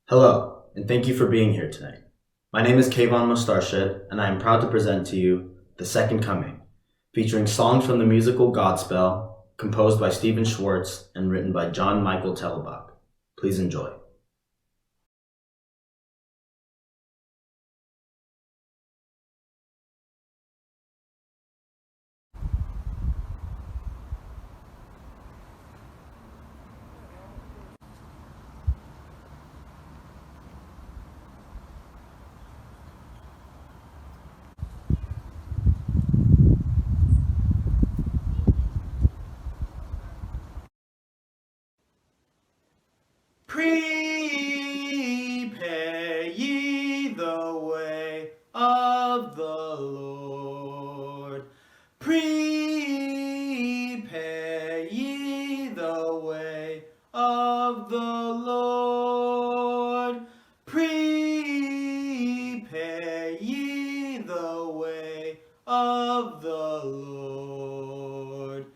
Hello, and thank you for being here tonight. My name is Kayvon Mostarshed, and I am proud to present to you The Second Coming, featuring songs from the musical Godspell, composed by Stephen Schwartz and written by John Michael Telebach. Please enjoy. Prepare ye the way of the Lord. Prepare ye the way of the Lord. Prepare ye the way of the Lord.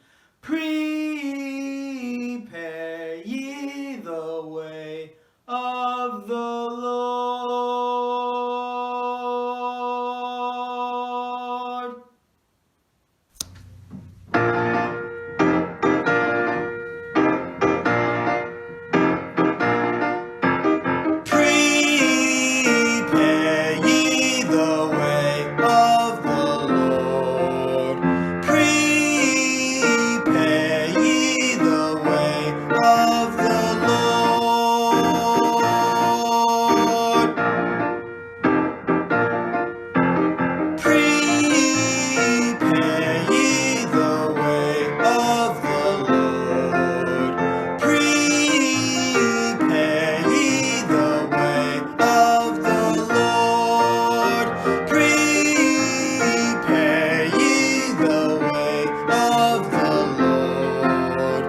Prepare ye the way of the Lord. Prepare ye the way of the Lord. Prepare ye the way of the Lord. Prepare ye the way of the Lord. Prepare ye the way of the Lord. Prepare ye the way of the Lord.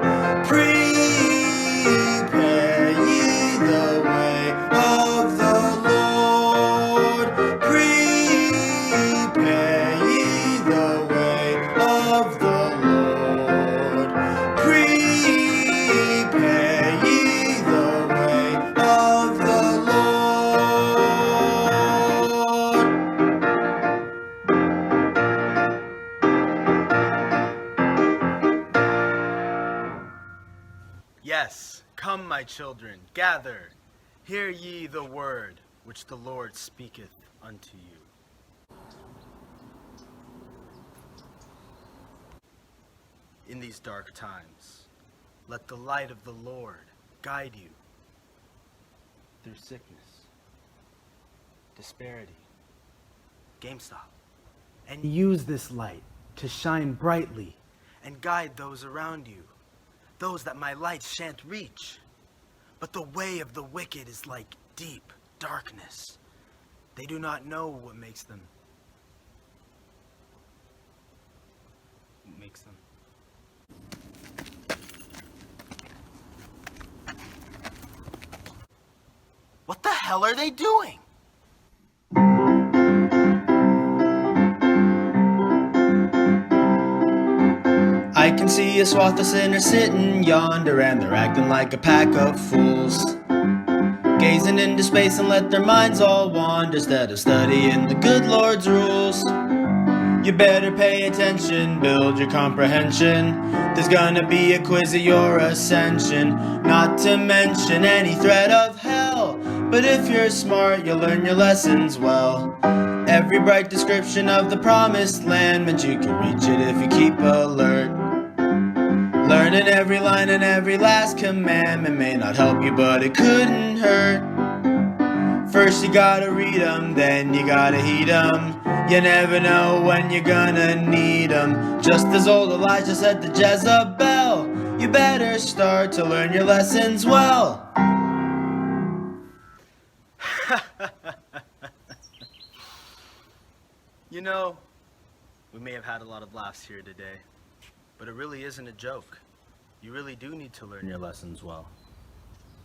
Prepare ye the way of the Lord. Prepare ye the way of the Lord. Prepare ye the way of the Lord. Yes, come, my children, gather. Hear ye the word which the Lord speaketh unto you. In these dark times, let the light of the Lord guide you through sickness, disparity, GameStop, and use this light to shine brightly and guide those around you, those that my light shan't reach. But the way of the wicked is like deep darkness. They do not know what makes them. What the hell are they doing? I can see a swath of sinners sitting yonder, and they're acting like a pack of fools, gazing into space and let their minds all wander instead of studying the good Lord's rules. You better pay attention, build your comprehension. There's gonna be a quiz of your ascension, not to mention any threat of hell. But if you're smart, you'll learn your lessons well. Every bright description of the promised land meant you can reach it if you keep alert. Learning every line and every last commandment may not help you, but it couldn't hurt. First you gotta read 'em, then you gotta heed 'em. You never know when you're gonna need 'em. Just as old Elijah said to Jezebel, you better start to learn your lessons well. You know, we may have had a lot of laughs here today, but it really isn't a joke. You really do need to learn your lessons well.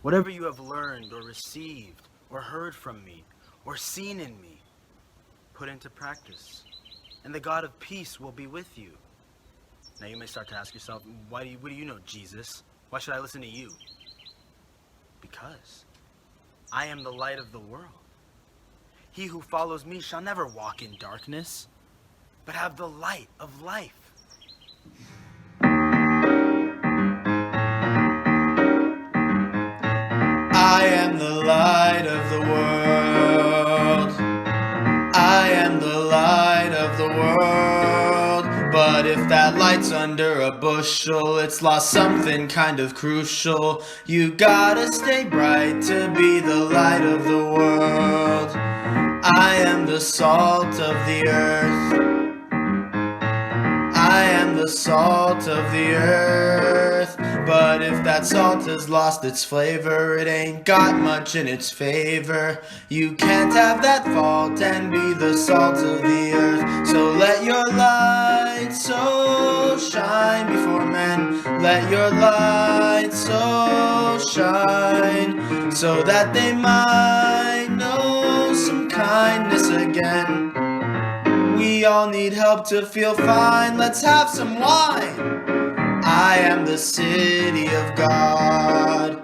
Whatever you have learned or received or heard from me or seen in me, put into practice, and the God of peace will be with you. Now you may start to ask yourself, what do you know, Jesus? Why should I listen to you? Because I am the light of the world. He who follows me shall never walk in darkness, but have the light of life. I am the light of the world. I am the light of the world. But if that light's under a bushel, it's lost something kind of crucial. You gotta stay bright to be the light of the world. I am the salt of the earth. I am the salt of the earth. But if that salt has lost its flavor, it ain't got much in its favor. You can't have that fault and be the salt of the earth. So let your light so shine before men. Let your light so shine, so that they might know some kindness again. We all need help to feel fine. Let's have some wine. I am the city of God.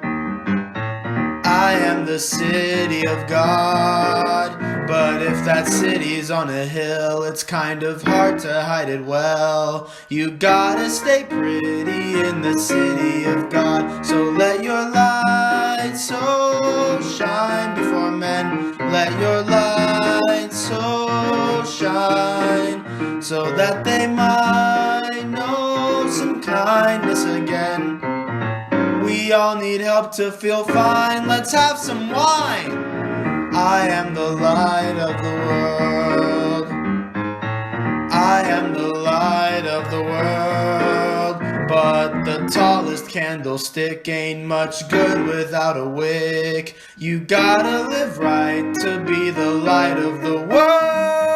I am the city of God. But if that city's on a hill, it's kind of hard to hide it well. You gotta stay pretty in the city of God. So let your light so shine before men. Let your light so shine, so that they might know some kindness again. We all need help to feel fine. Let's have some wine. I am the light of the world. I am the light of the world. But the tallest candlestick ain't much good without a wick. You gotta live right to be the light of the world.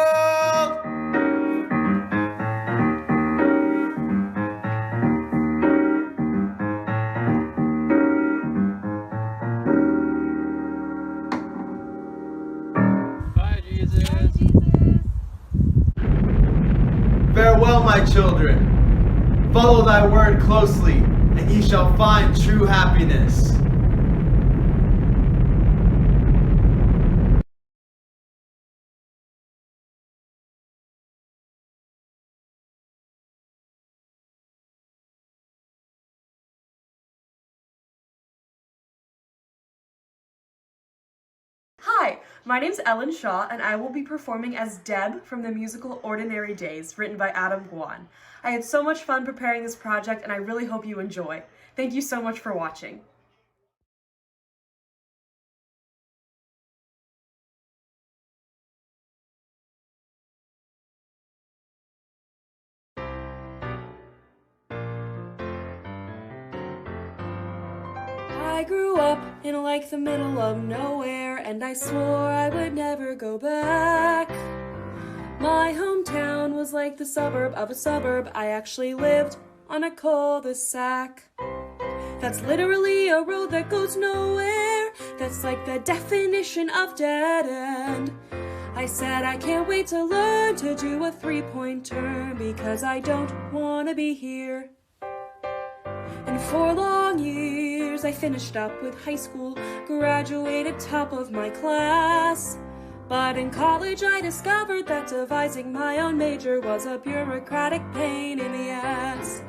Farewell, my children. Follow thy word closely, and ye shall find true happiness. Hi, my name's Ellen Shaw, and I will be performing as Deb from the musical Ordinary Days, written by Adam Guan. I had so much fun preparing this project, and I really hope you enjoy. Thank you so much for watching. I grew up in like the middle of nowhere, and I swore I would never go back. My hometown was like the suburb of a suburb. I actually lived on a cul-de-sac. That's literally a road that goes nowhere. That's like the definition of dead end. I said I can't wait to learn to do a three-point turn, because I don't want to be here. And for long years I finished up with high school, graduated top of my class. But in college I discovered that devising my own major was a bureaucratic pain in the ass.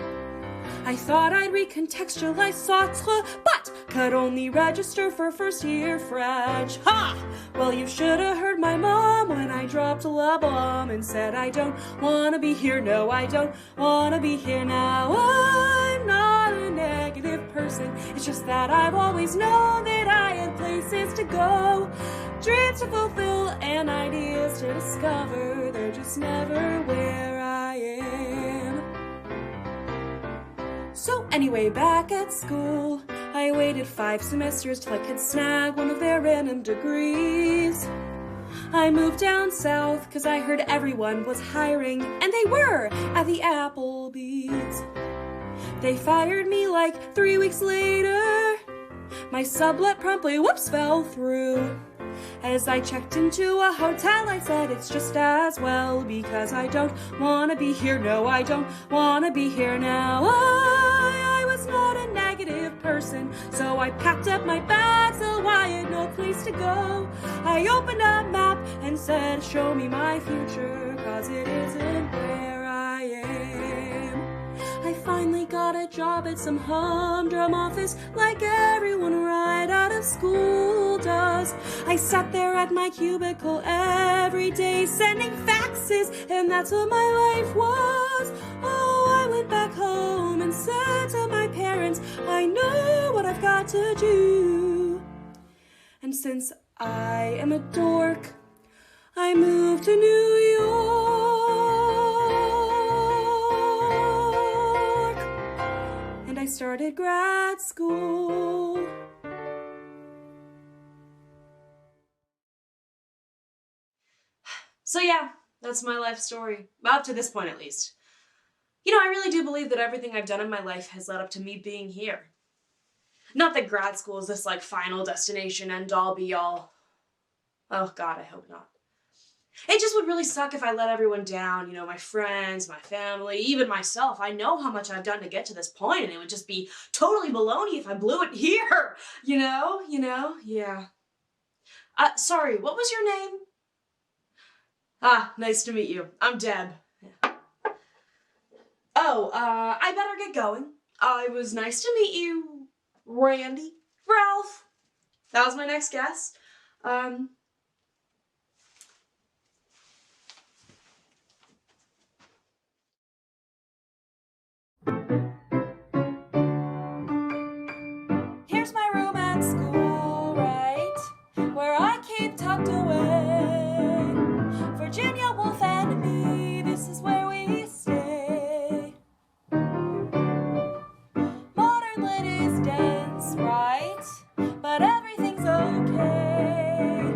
I thought I'd recontextualize Sartre, but could only register for first year French. Ha! Well, you should have heard my mom when I dropped a la bomb and said I don't want to be here. No, I don't want to be here now. I'm not a negative person. It's just that I've always known that I had places to go, dreams to fulfill and ideas to discover. They're just never where I am. So anyway, back at school, I waited 5 semesters till I could snag one of their random degrees. I moved down south cause I heard everyone was hiring, and they were at the Applebee's. They fired me like 3 weeks later. My sublet promptly, whoops, fell through. As I checked into a hotel, I said it's just as well, because I don't want to be here. No, I don't want to be here now. I was was not a negative person. So I packed up my bags, though I had no place to go. I opened a map and said, show me my future, 'cause it isn't where I am. I finally got a job at some humdrum office, like everyone right out of school does. I sat there at my cubicle every day, sending faxes, and that's what my life was. Oh, I went back home and said to my parents, I know what I've got to do. And since I am a dork, I moved to New York, and I started grad school. So yeah, that's my life story. Up to this point, at least. You know, I really do believe that everything I've done in my life has led up to me being here. Not that grad school is this, like, final destination, end-all, be-all. Oh, God, I hope not. It just would really suck if I let everyone down, you know, my friends, my family, even myself. I know how much I've done to get to this point, and it would just be totally baloney if I blew it here. You know, yeah. Sorry, what was your name? Ah, nice to meet you. I'm Deb. Oh, I better get going. It was nice to meet you, Randy. Ralph. That was my next guess. Here's my room at school, right? Where I keep tucked away. Virginia Woolf and me, this is where we stay. Modern lit is dense, right? But everything's okay.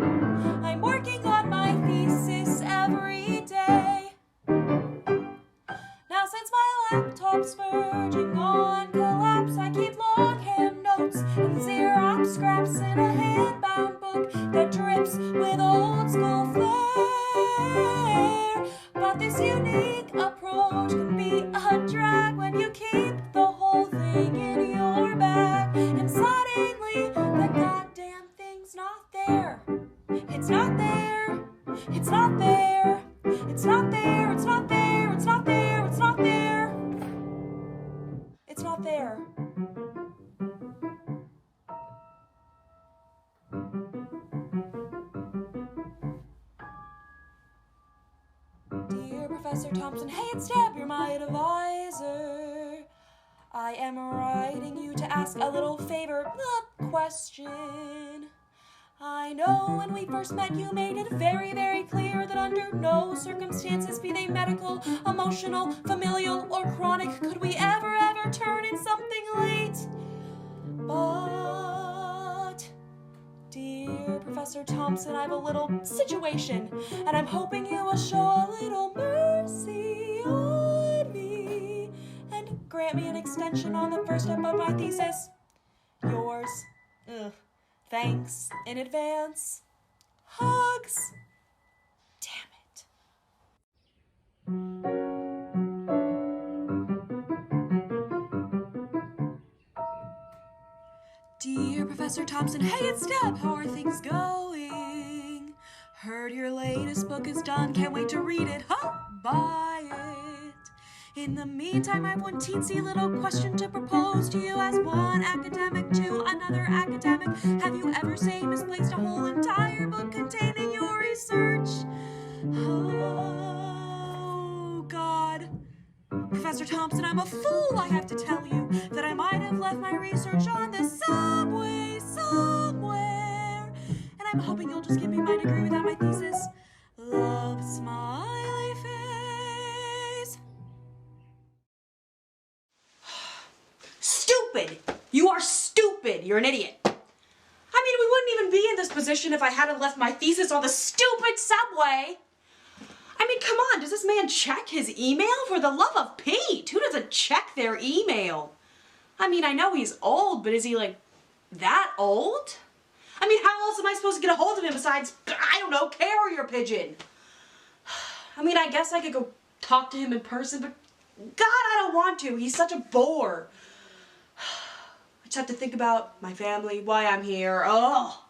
I'm working on my thesis every day. Now since my laptop's verging on collapse, I keep longhand notes and Xerox scraps in a handbound book that drips with old school flair. But this unique approach can be a drag when you keep the whole thing in your bag. And suddenly, the goddamn thing's not there. It's not there. It's not there. It's not there. It's not there. It's not there. It's not there. It's not there. Dear Professor Thompson, hey, it's Deb, you're my advisor. I am writing you to ask a little favor, question. I know when we first met you made it very, very clear that under no circumstances, be they medical, emotional, familial, or chronic, could we ever turn in something late. But, dear Professor Thompson, I have a little situation, and I'm hoping you will show a little mercy on me and grant me an extension on the first step of my thesis. Yours. Ugh. Thanks in advance. Hugs. Damn it. Dear Professor Thompson, hey, it's Deb. How are things going? Heard your latest book is done. Can't wait to read it. Buy it. In the meantime, I've one teensy little question to propose to you as one academic to another academic. Have you ever, say, misplaced a whole entire book containing your research? Oh, God. Professor Thompson, I'm a fool, I have to tell you, that I might have left my research on the subway somewhere. And I'm hoping you'll just give me my degree without my thesis. Love, smiley face. Stupid! You are stupid! You're an idiot. I mean, we wouldn't even be in this position if I hadn't left my thesis on the stupid subway. I mean, come on, does this man check his email? For the love of Pete, who doesn't check their email? I mean, I know he's old, but is he, like, that old? I mean, how else am I supposed to get a hold of him besides, I don't know, carrier pigeon? I mean, I guess I could go talk to him in person, but God, I don't want to. He's such a bore. just have to think about my family, why I'm here. Oh,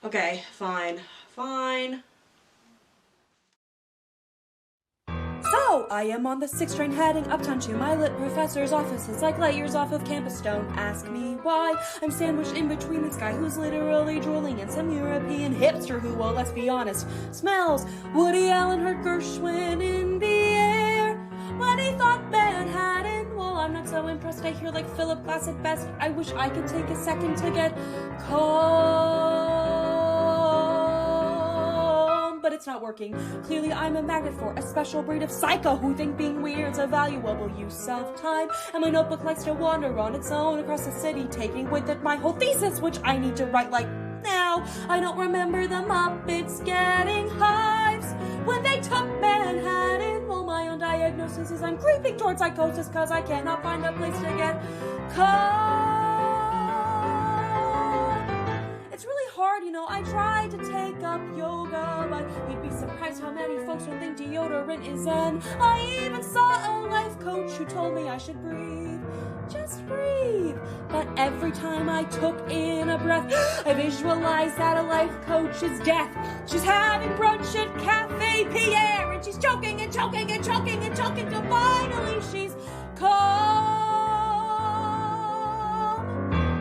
okay, fine. So, I am on the 6th train heading uptown to my lit professor's office. It's like light years off of campus, don't ask me why. I'm sandwiched in between this guy who's literally drooling and some European hipster who, well, let's be honest, smells Woody Allen, heard Gershwin in the air. When he thought Manhattan, well, I'm not so impressed. I hear like Philip Glass at best. I wish I could take a second to get calm, but it's not working. Clearly I'm a magnet for a special breed of psycho who think being weird's a valuable use of time. And my notebook likes to wander on its own across the city, taking with it my whole thesis, which I need to write like now. I don't remember the Muppets getting hives when they took Manhattan. Well, my own diagnosis is I'm creeping towards psychosis because I cannot find a place to get calm. It's really hard, you know. I tried to take up yoga, but you'd be surprised how many folks don't think deodorant is zen. I even saw a life coach who told me I should breathe. Just breathe. But every time I took in a breath, I visualized that a life coach is death. She's having brunch at Cafe Pierre, and she's choking and choking and choking and choking till finally she's calm.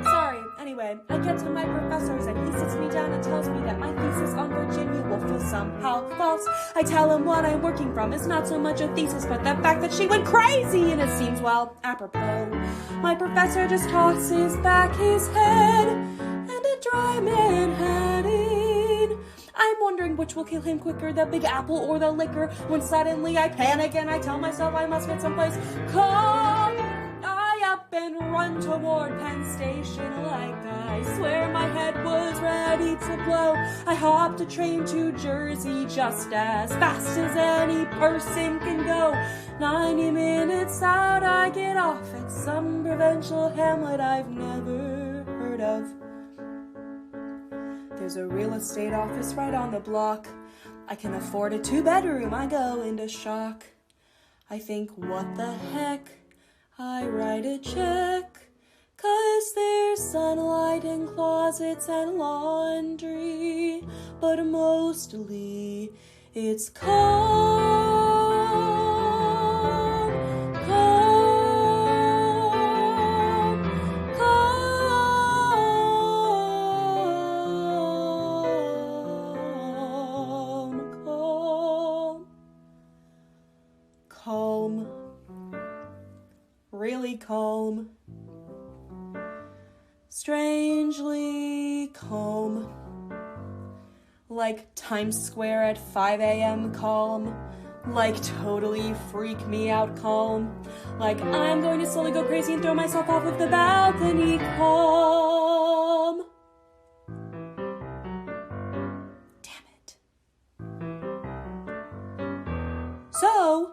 Sorry. Anyway, I get to my professor's and he sits me down and tells me that my thesis on Virginia Woolf is somehow false. I tell him what I'm working from is not so much a thesis, but the fact that she went crazy, and it seems, well, apropos. My professor just tosses back his head and a dry Manhattan. I'm wondering which will kill him quicker, the Big Apple or the liquor, when suddenly I panic and I tell myself I must get someplace calm. I up and run toward Penn Station like I swear my head was ready to blow. I hopped a train to Jersey just as fast as any person can go. 90 minutes out, I get off at some provincial hamlet I've never heard of. There's a real estate office right on the block. I can afford a 2-bedroom, I go into shock. I think, what the heck? I write a check, 'cause there's sunlight in closets and laundry, but mostly it's calm, calm, calm, calm, calm. Really calm, strangely calm, like Times Square at 5 a.m. calm, like totally freak me out calm, like I'm going to slowly go crazy and throw myself off of the balcony calm. Damn it. So,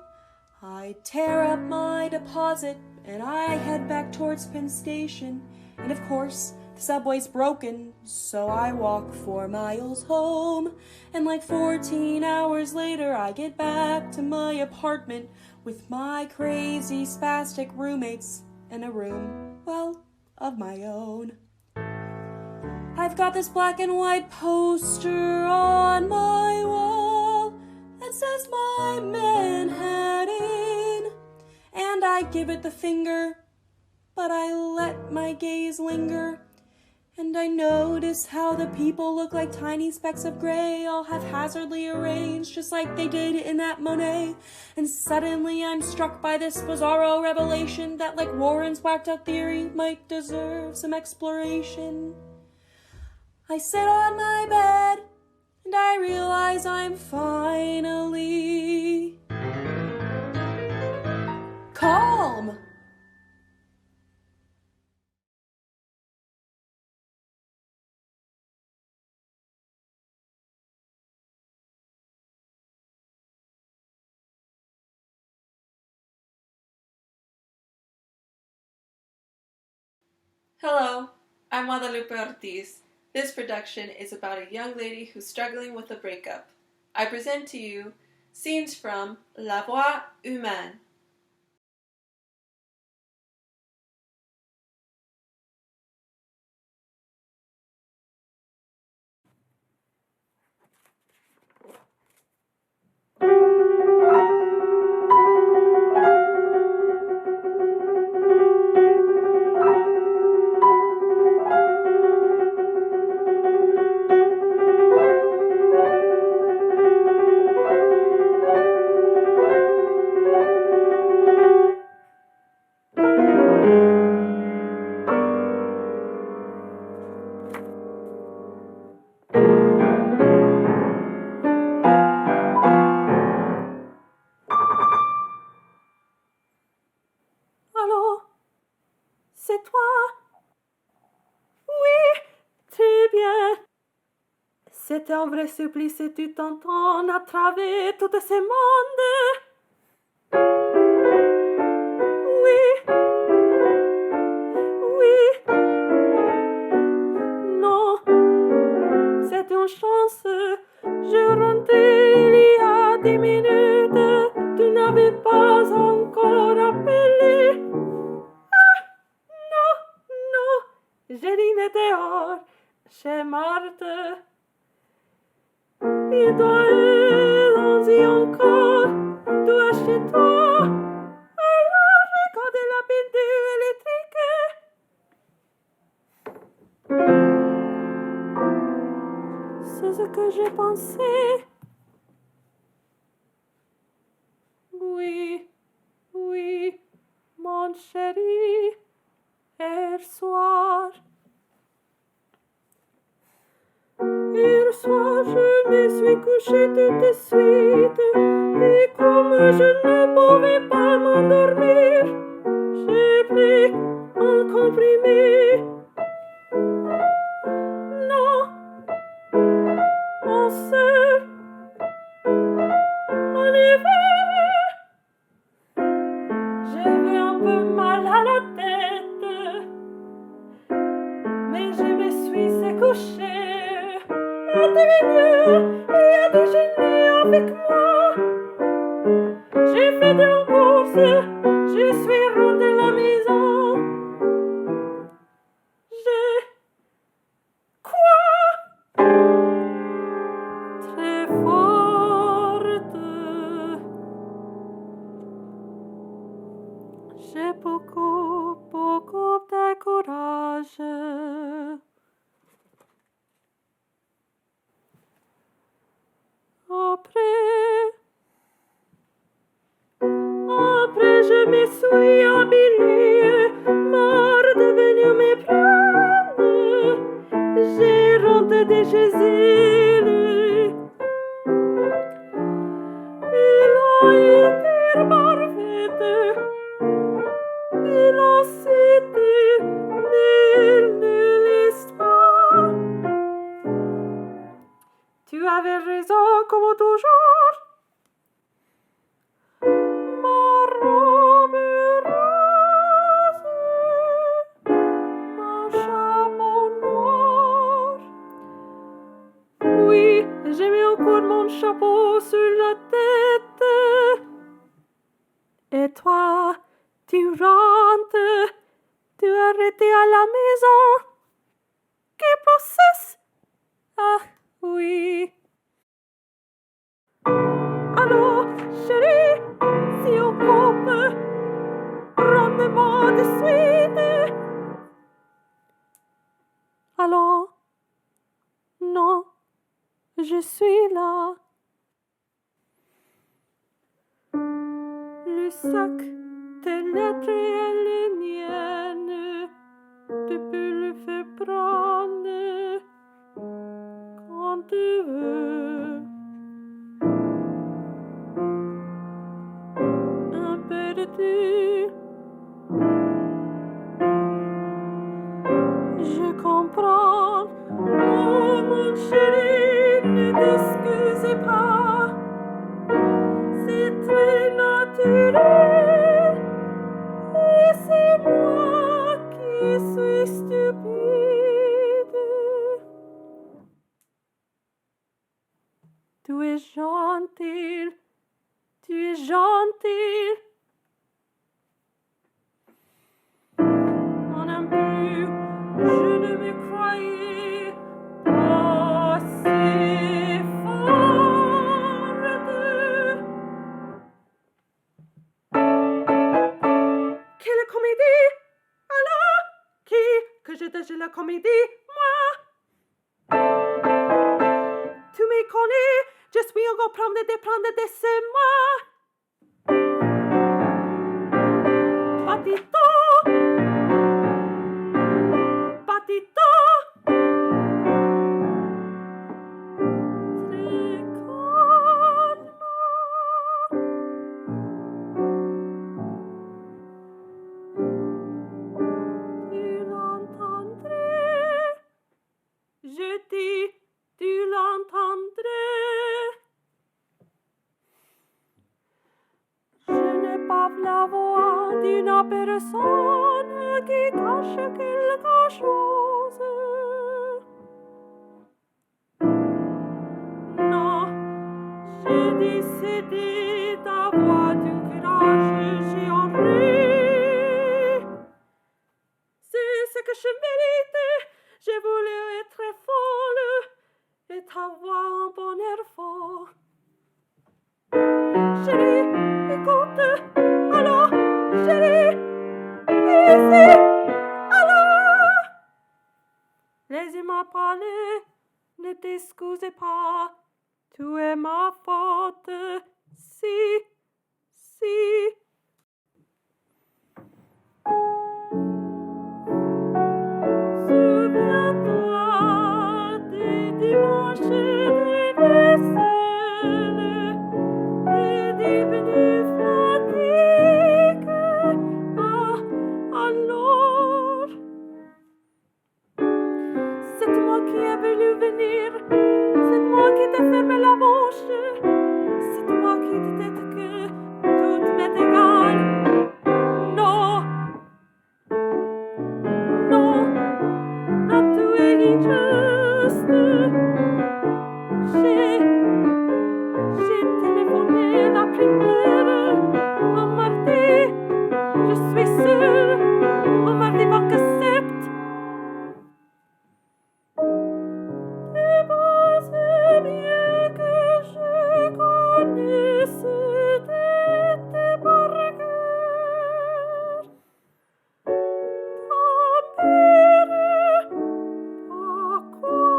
I tear up my deposit and I head back towards Penn Station. And of course, the subway's broken, so I walk 4 miles home. And like 14 hours later, I get back to my apartment with my crazy spastic roommates and a room, well, of my own. I've got this black and white poster on my wall that says my Manhattan, and I give it the finger, but I let my gaze linger, and I notice how the people look like tiny specks of gray, all haphazardly arranged, just like they did in that Monet. And suddenly I'm struck by this bizarro revelation that, like Warren's whacked out theory, might deserve some exploration. I sit on my bed, and I realize I'm finally calm. Hello, I'm Guadalupe Ortiz. This production is about a young lady who's struggling with a breakup. I present to you scenes from La Voix Humaine. Allô? C'est toi? Oui, très bien. C'était un vrai supplice et tu t'entends à travers tout ce monde. Oui, oui, non, c'est une chance. Je rentrais il y a 10 minutes. Tu n'avais pas encore appelé. Non, non, j'ai dîné dehors chez Marthe. Il doit être encore, toi chez toi. Alors regardez la pendule électrique. C'est ce que j'ai pensé. Oui, oui, mon chéri, hier soir. Hier soir, je me suis couchée tout de suite. Et comme je ne pouvais pas m'endormir, j'ai pris un comprimé. Non, en seul, en hiver, j'avais un peu mal à la tête, mais je me suis couchée. Et devenu, il a déjeuné avec moi. J'ai fait des courses, je suis rentrée à la maison. J'ai quoi? Très forte. J'ai beaucoup, beaucoup de courage. Après, je me suis habillée, marre de venir me prendre. J'ai rentré de chez elle. Il a été parfaite. Il a cité l'histoire. Tu avais raison comme toujours. Ma robe rose, mon chapeau noir. Oui, j'ai mis encore mon chapeau sur la tête. Et toi, tu rentres, tu es arrêté à la maison. Quel process? Ah, oui. Allô, chérie, si on coupe, rends-moi de suite. Allô? Non, je suis là. Le sac, tes lettres et les miennes, tu peux le faire prendre quand tu veux. Un perdu. Je comprends. Oh mon chéri, ne t'excusez pas. C'est très naturel. Et c'est moi qui suis stupide. Tu es gentil. Tu es gentil. Non plus, je ne me croyais pas si forte. Quelle comédie? Alors, qui que je déjà la comédie? Moi. Tu me connais, je suis encore prendre de c'est moi. Patito, la personne qui cache quelque chose. Non, j'ai décidé d'avoir du courage, j'ai envie. C'est ce que je mérite. J'ai voulu être folle et avoir un bonheur fort. Chérie, écoute, allô, chérie, ici, allô. Laissez-moi parler, ne t'excusez pas, tout est ma faute, si. Souviens-toi des dimanches de vaisselle et des pneumatiques. Ah, alors, c'est moi qui ai voulu venir, c'est moi qui t'ai fermé la bouche, c'est moi qui t'ai dit que tout m'est égal. Non, tout est injuste. J'ai téléphoné la primaire un mardi, je suis sûre, un mardi 27. Tu pensais bien que je connaisse tes par cœur. Ta mère, pourquoi?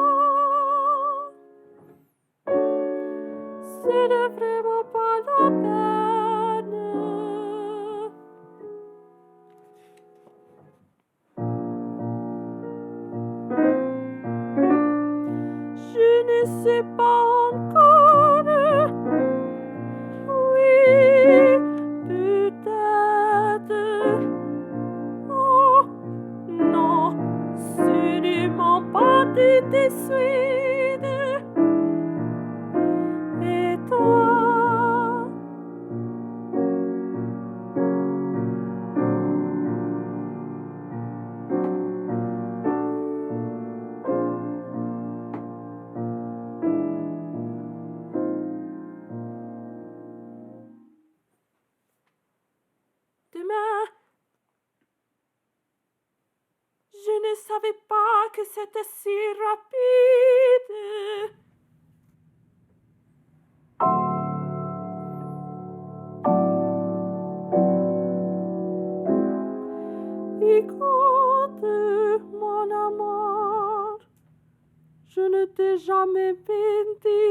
Ce n'est vraiment pas la peine. Je ne sais pas encore. Oui, peut-être. Oh, non, sûrement pas tout de suite. Et toi? Demain, je ne savais pas que c'était si rapide. Écoute, mon amour, je ne t'ai jamais menti.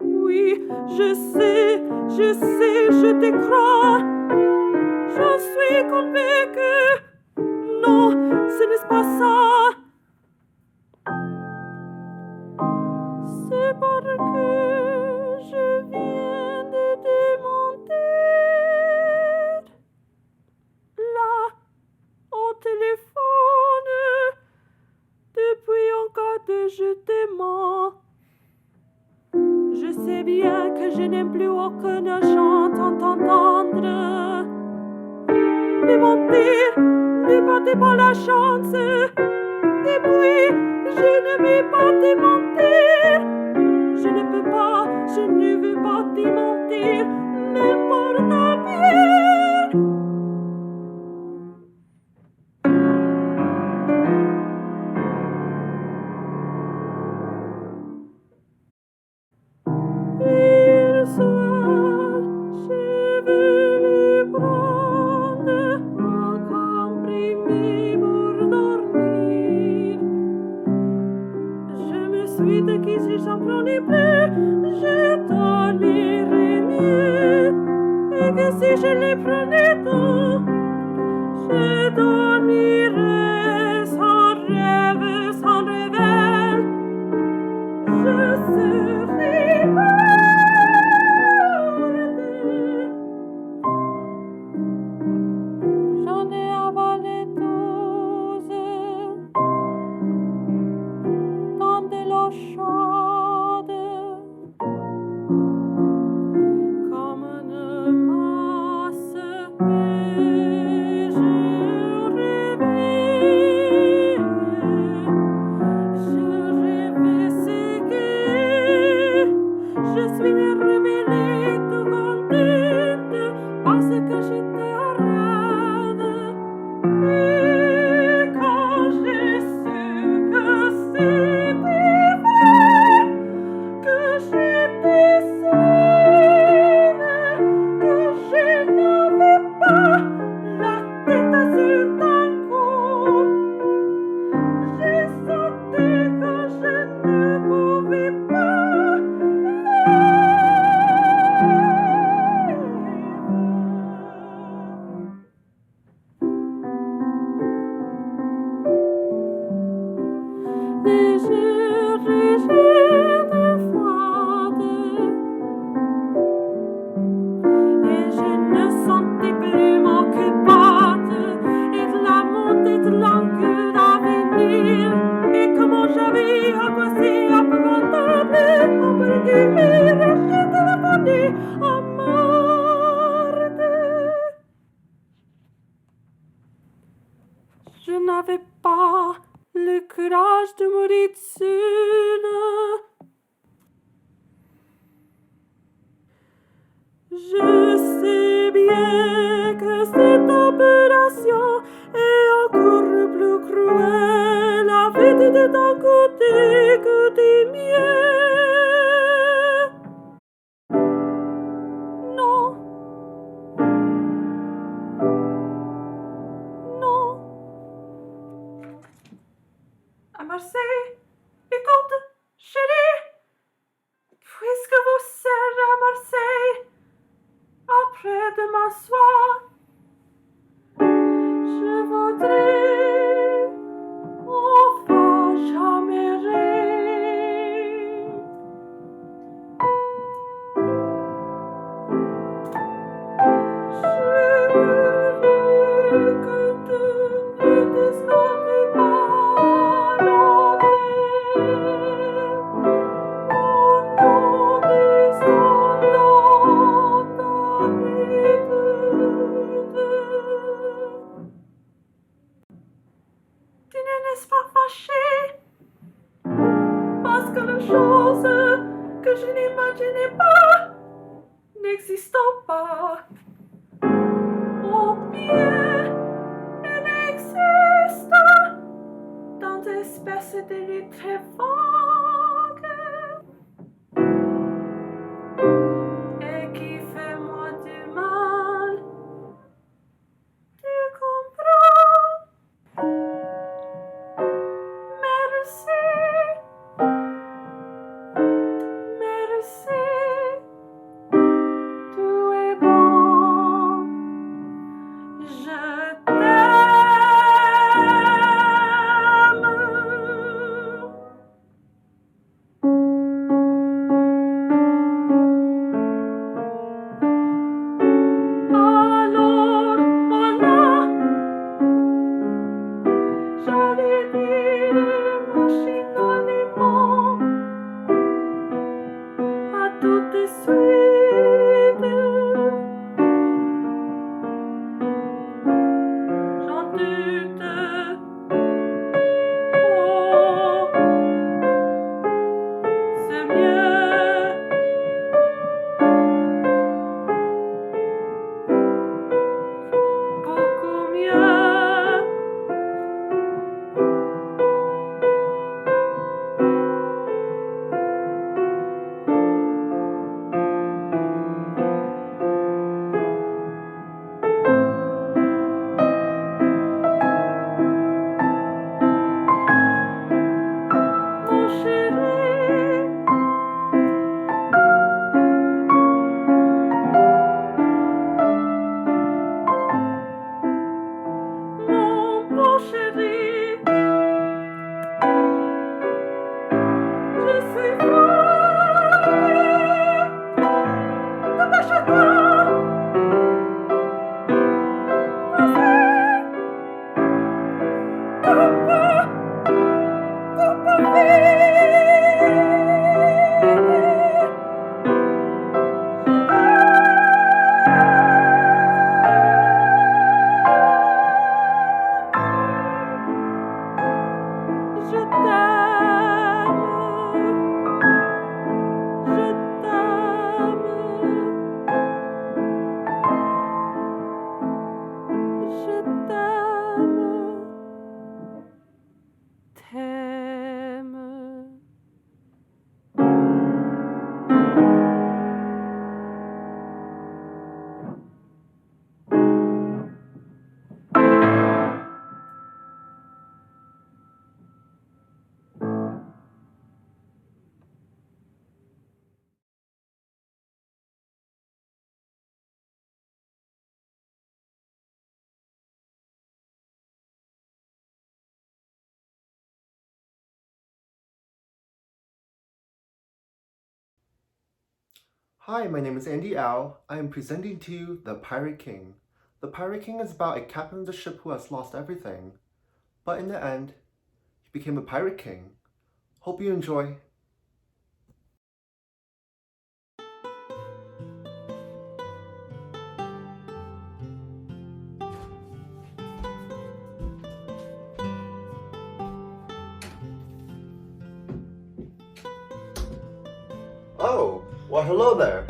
Oui, je sais, je te crois. Je suis convaincue. Non, ce n'est pas ça. C'est parce que je viens de demander. Là, au téléphone, depuis encore de je t'aime. Je sais bien que je n'ai plus aucune chance à t'entendre. Mais mentir, ne battez pas la chance. Et puis, je ne vais pas te mentir. Je ne peux pas, je ne veux pas te mentir. N'importe bien. Hier soir, j'ai voulu prendre un comprimé pour dormir. Je me suis dit que si j'en prenais plus, je dormirais mieux. Et que si je les prenais tout, je dormirais sans rêve, sans réveil. Je serai heureuse. J'en ai avalé 12 dans de l'eau chaude comme une masse Je n'avais pas le courage de mourir seule. Je sais bien que cette opération est encore plus cruelle. La vie de ton côté que du mien. Non. Non. À Marseille, écoute, chérie, puisque vous serez à Marseille, après demain soir, je voudrais enfin jamais rire. Je veux que tu ne descendes pas l'hôtel. On descend dans d'habitude. Tu n'es pas fâché parce que les choses que je n'imaginais pas n'existent pas. Ou bien, elles existent dans des espèces de nuits très vagues et qui fait moi du mal. Tu comprends? Merci. Merci. Tu es bon. Je t'aime. Alors, voilà, j'allais dire machinalement à tout de suite. J'en doute. Oh, c'est mieux. Beaucoup mieux. Mon chéri, mon beau chéri, je suis folle de t'acheter. Je t'aime, je t'aime, je t'aime, Hi, my name is Andy Au. I am presenting to you The Pirate King. The Pirate King is about a captain of the ship who has lost everything, but in the end, he became a pirate king. Hope you enjoy. Oh, well, hello there.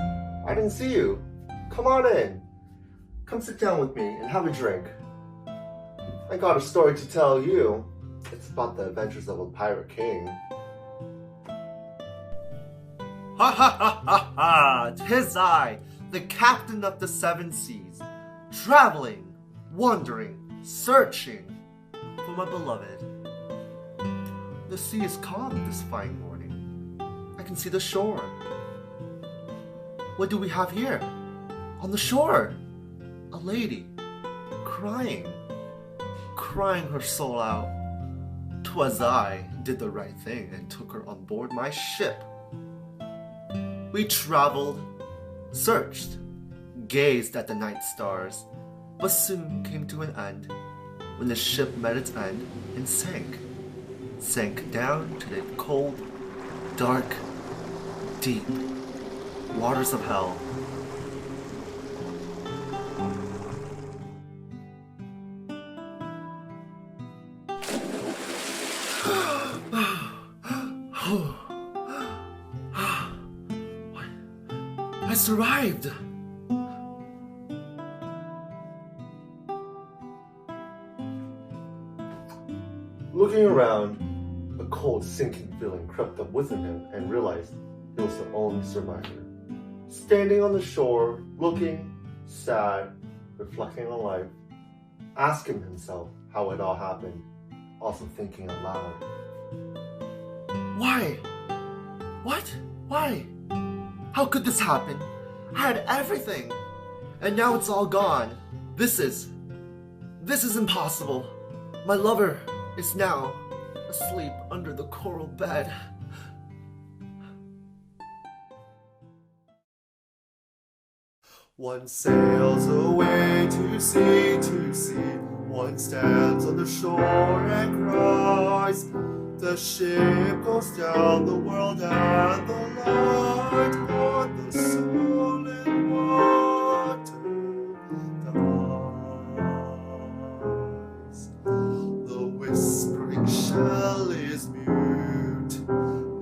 I didn't see you. Come on in. Come sit down with me and have a drink. I got a story to tell you. It's about the adventures of a pirate king. Ha ha ha ha ha! 'Tis I, the captain of the seven seas, traveling, wandering, searching for my beloved. The sea is calm this fine morning. I can see the shore. What do we have here? On the shore, a lady, crying her soul out. 'Twas I did the right thing and took her on board my ship. We traveled, searched, gazed at the night stars, but soon came to an end when the ship met its end and sank down to the cold, dark, deep waters of hell. I survived! Looking around, a cold, sinking feeling crept up within him and realized he was the only survivor. Standing on the shore, looking, sad, reflecting on life, asking himself how it all happened, also thinking aloud. Why? What? Why? How could this happen? I had everything, and now it's all gone. This is impossible. My lover is now asleep under the coral bed. One sails away to sea. One stands on the shore and cries. The ship goes down, the world and the light on the sullen water dies. The whispering shell is mute,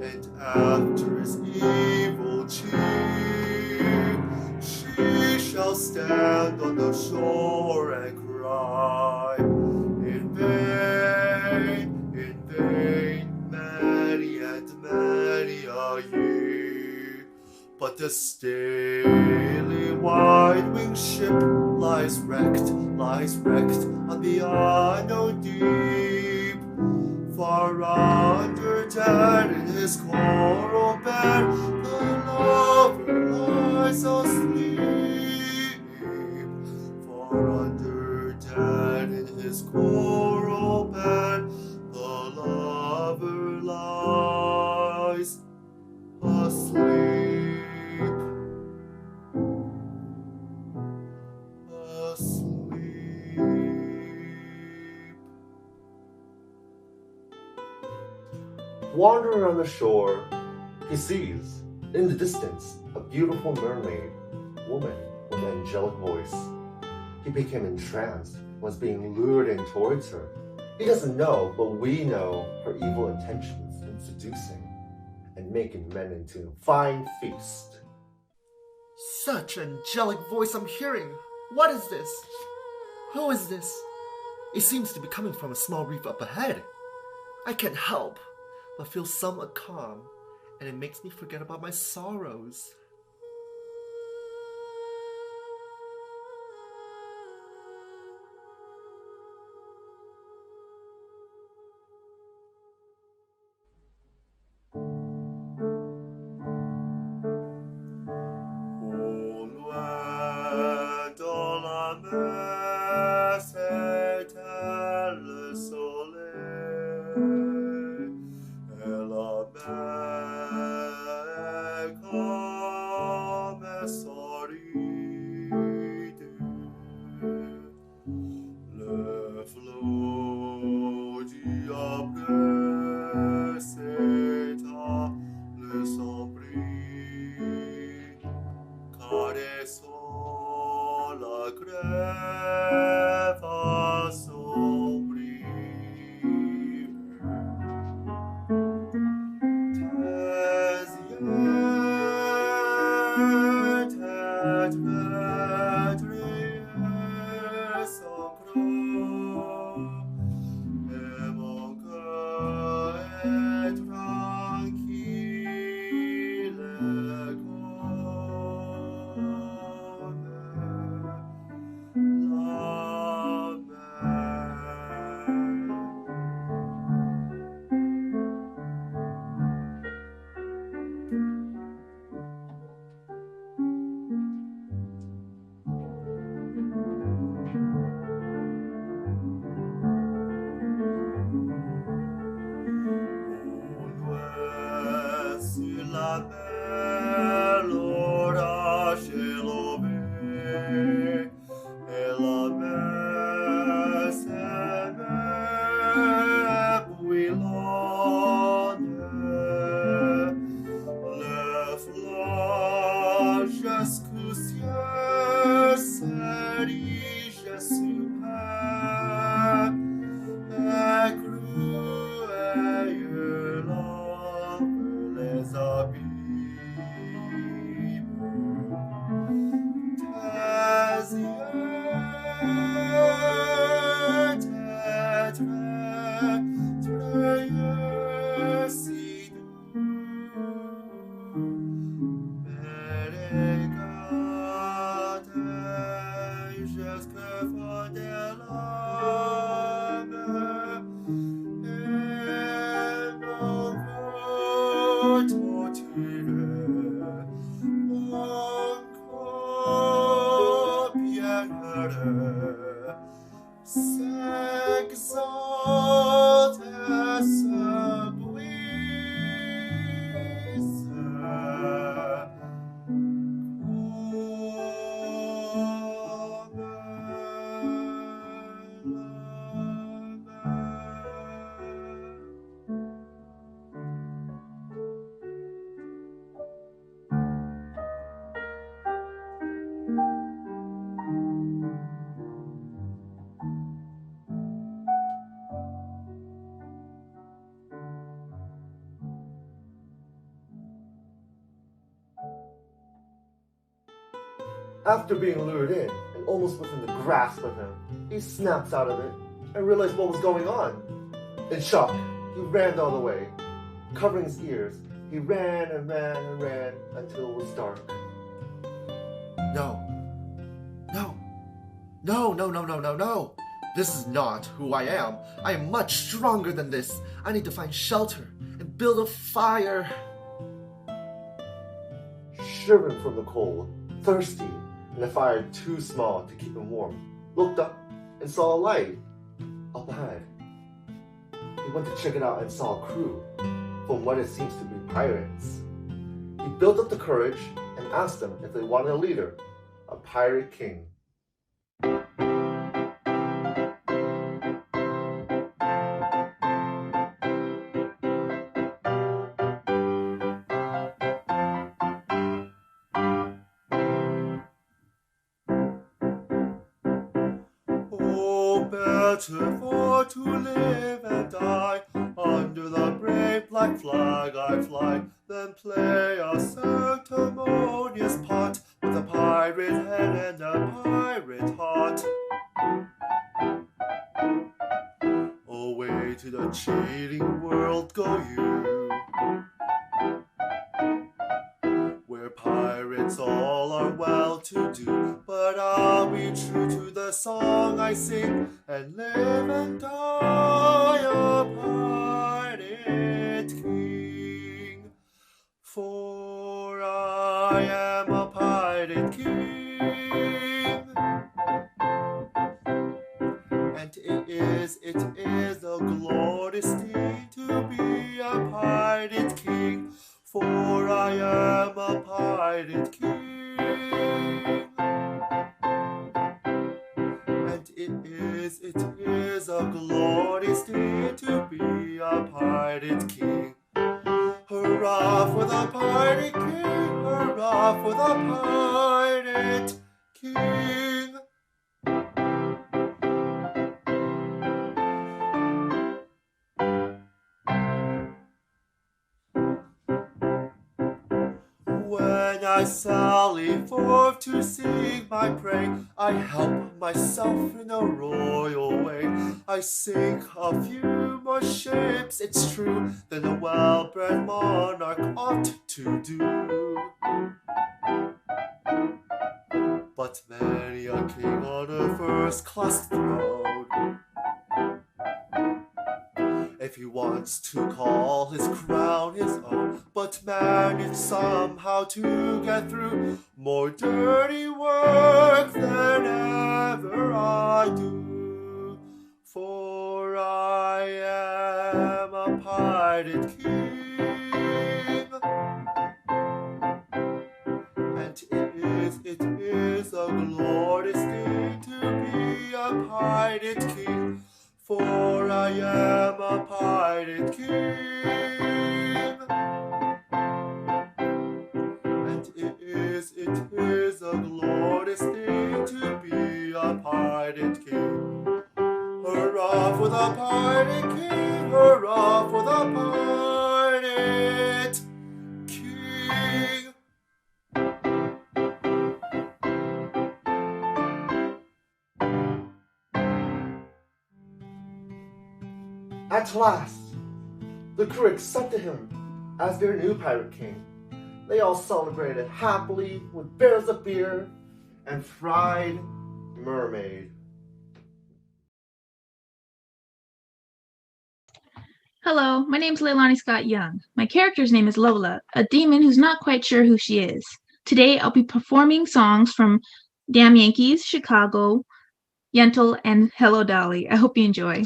and after his evil cheer, she shall stand on the shore and cry in vain, many and many a year. But the stately wide-winged ship lies wrecked on the unknown deep. Far under dead in his coral bed, the lover lies asleep. Far under dead in his coral bed, the lover lies asleep. Wandering on the shore, he sees, in the distance, a beautiful mermaid woman with an angelic voice. He became entranced and was being lured in towards her. He doesn't know, but we know her evil intentions in seducing and making men into a fine feast. Such an angelic voice I'm hearing! What is this? Who is this? It seems to be coming from a small reef up ahead. I can't help but feel somewhat calm, and it makes me forget about my sorrows. After being lured in and almost within the grasp of him, he snaps out of it and realized what was going on. In shock, he ran all the way. Covering his ears, he ran and ran and ran until it was dark. No. This is not who I am. I am much stronger than this. I need to find shelter and build a fire. Shivering from the cold, thirsty, and a fire too small to keep him warm, looked up and saw a light up ahead. He went to check it out and saw a crew, from what it seems to be pirates. He built up the courage and asked them if they wanted a leader, a pirate king. Better for to live and die under the brave black flag I fly than play a sanctimonious part with a pirate head and a pirate heart. Away to the cheating world go you, where pirates all are well to do, but I'll be true to the song I sing and live and die a pirate king. For I am a pirate king, and it is a glorious thing to be a pirate king. For I am a pirate king, and it is a glorious day to be a pirate king. Hurrah for the pirate king! Hurrah for the pirate king! When I sally forth to seek my prey, I help myself in a royal way. I sink a few more ships, it's true, than a well-bred monarch ought to do. But many a king on a first-class throne, if he wants to call his crown his own, but managed somehow to get through more dirty work than ever I do. For I am a pirate king, and it is a glorious thing to be a pirate king. For I am a pirate king, and it is a glorious thing to be a pirate king. Hurrah for the pirate king! Hurrah for the pirate king! At last, the crew accepted him as their new pirate king. They all celebrated happily with barrels of beer and fried mermaid. Hello, my name's Leilani Scott Young. My character's name is Lola, a demon who's not quite sure who she is. Today I'll be performing songs from Damn Yankees, Chicago, Yentl, and Hello Dolly. I hope you enjoy.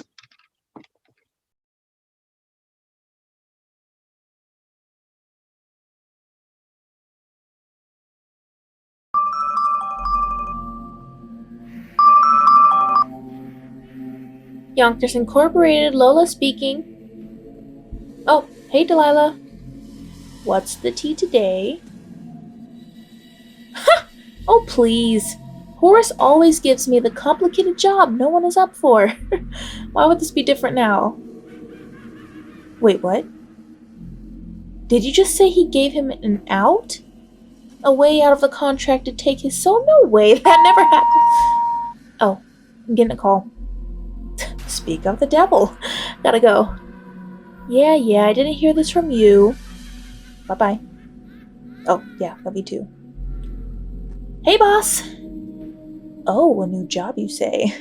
Yonkers Incorporated, Lola speaking. Oh, hey Delilah. What's the tea today? Ha! Oh, please. Horace always gives me the complicated job no one is up for. Why would this be different now? Wait, what? Did you just say he gave him an out? A way out of the contract to take his soul? No way, that never happened. Oh, I'm getting a call. Speak of the devil. Gotta go. Yeah, I didn't hear this from you. Bye-bye. Oh, yeah, love you too. Hey, boss. Oh, a new job, you say?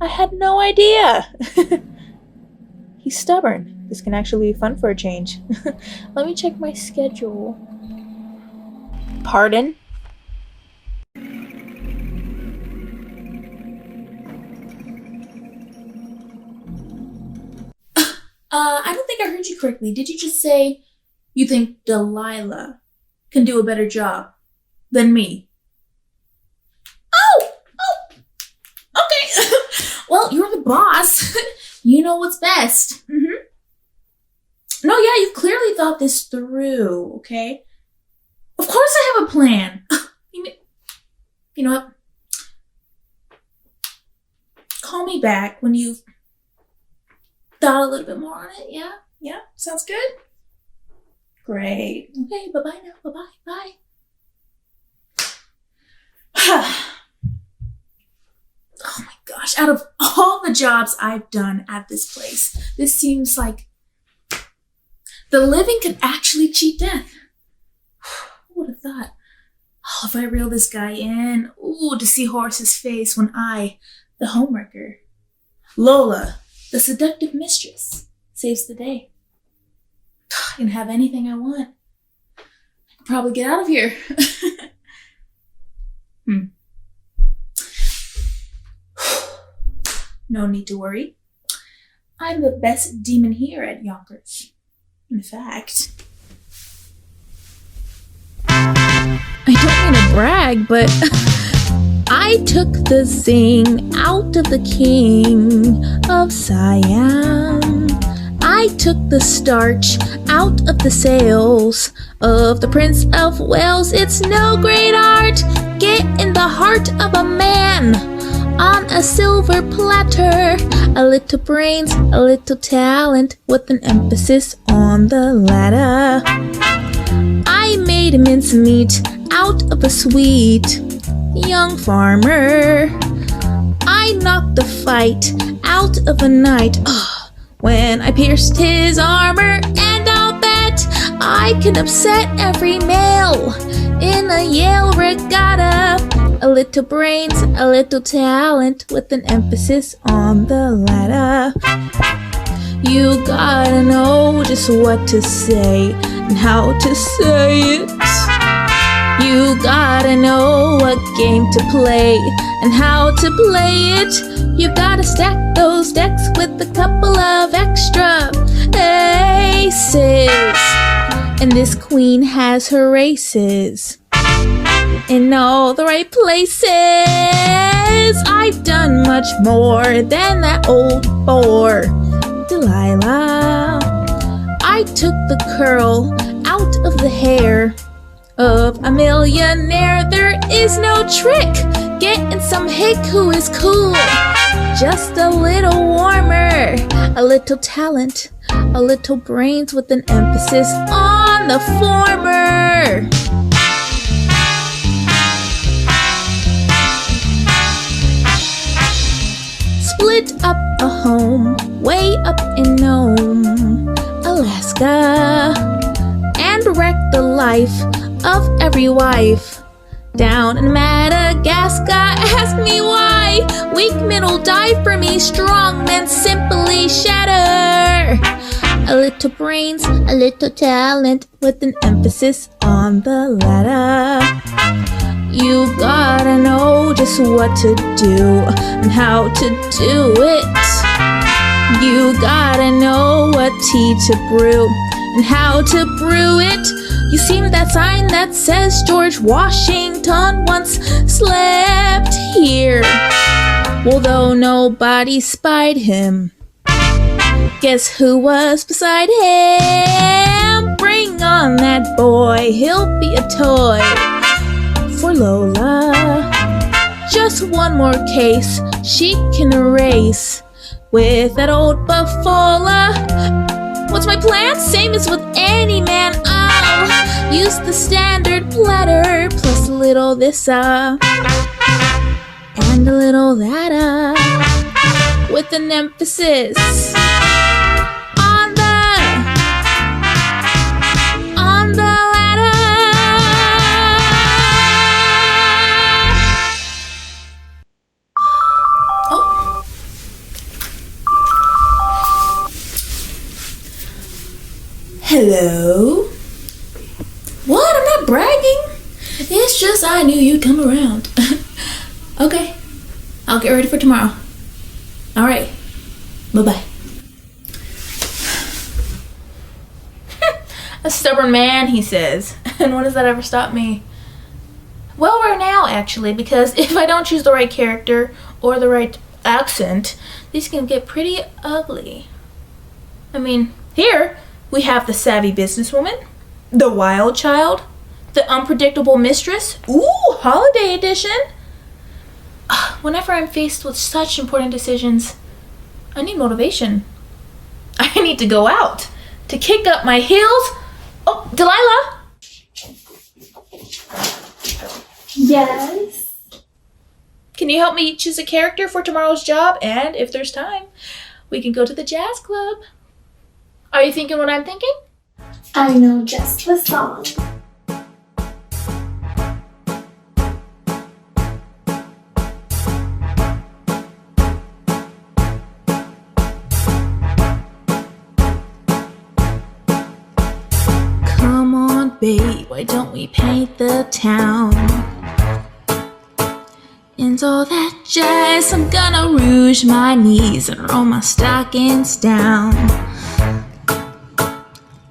I had no idea. He's stubborn. This can actually be fun for a change. Let me check my schedule. Pardon? I don't think I heard you correctly. Did you just say you think Delilah can do a better job than me? Oh, okay. Well, you're the boss. You know what's best. No, yeah, you've clearly thought this through, okay? Of course I have a plan. You know what? Call me back when you've thought a little bit more on it. Yeah, sounds good. Great. Okay, bye-bye now. Bye. Oh my gosh, out of all the jobs I've done at this place, this seems like the living could actually cheat death. Who would have thought? Oh, if I reel this guy in, to see Horace's face when I, the homewrecker, Lola, the seductive mistress, saves the day. I can have anything I want. I can probably get out of here. No need to worry. I'm the best demon here at Yonkers. In fact, I don't mean to brag, but I took the zing out of the king of Siam. I took the starch out of the sails of the Prince of Wales. It's no great art. Get in the heart of a man on a silver platter. A little brains, a little talent, with an emphasis on the latter. I made mincemeat out of a sweet young farmer. I knocked the fight out of a knight when I pierced his armor, and I'll bet I can upset every male in a Yale regatta. A little brains, a little talent, with an emphasis on the latter. You gotta know just what to say and how to say it. You gotta know what game to play and how to play it. You gotta stack those decks with a couple of extra aces. And this queen has her aces in all the right places. I've done much more than that old bore, Delilah. I took the curl out of the hair of a millionaire. There is no trick getting some hick who is cool, just a little warmer. A little talent, a little brains, with an emphasis on the former. Split up a home way up in Nome, Alaska, and wreck the life of every wife down in Madagascar. Ask me why. Weak men will die for me, strong men simply shatter. A little brains, a little talent, with an emphasis on the latter. You gotta know just what to do and how to do it. You gotta know what tea to brew and how to brew it. You see that sign that says George Washington once slept here? Well, though nobody spied him, guess who was beside him? Bring on that boy, he'll be a toy for Lola. Just one more case she can erase with that old buffola. What's my plan? Same as with any man. I'll use the standard platter plus a little this and a little that with an emphasis on the latter. Oh. Hello? What? I'm not bragging. It's just I knew you'd come around. Okay. I'll get ready for tomorrow. Alright. Bye-bye. A stubborn man, he says. And when does that ever stop me? Well, right now, actually, because if I don't choose the right character or the right accent, these can get pretty ugly. I mean, here we have the savvy businesswoman, the wild child, the unpredictable mistress. Ooh, holiday edition. Whenever I'm faced with such important decisions, I need motivation. I need to go out, to kick up my heels. Oh, Delilah! Yes? Can you help me choose a character for tomorrow's job? And if there's time, we can go to the jazz club. Are you thinking what I'm thinking? I know just the song. Come on, babe, why don't we paint the town? And all that jazz, I'm gonna rouge my knees and roll my stockings down.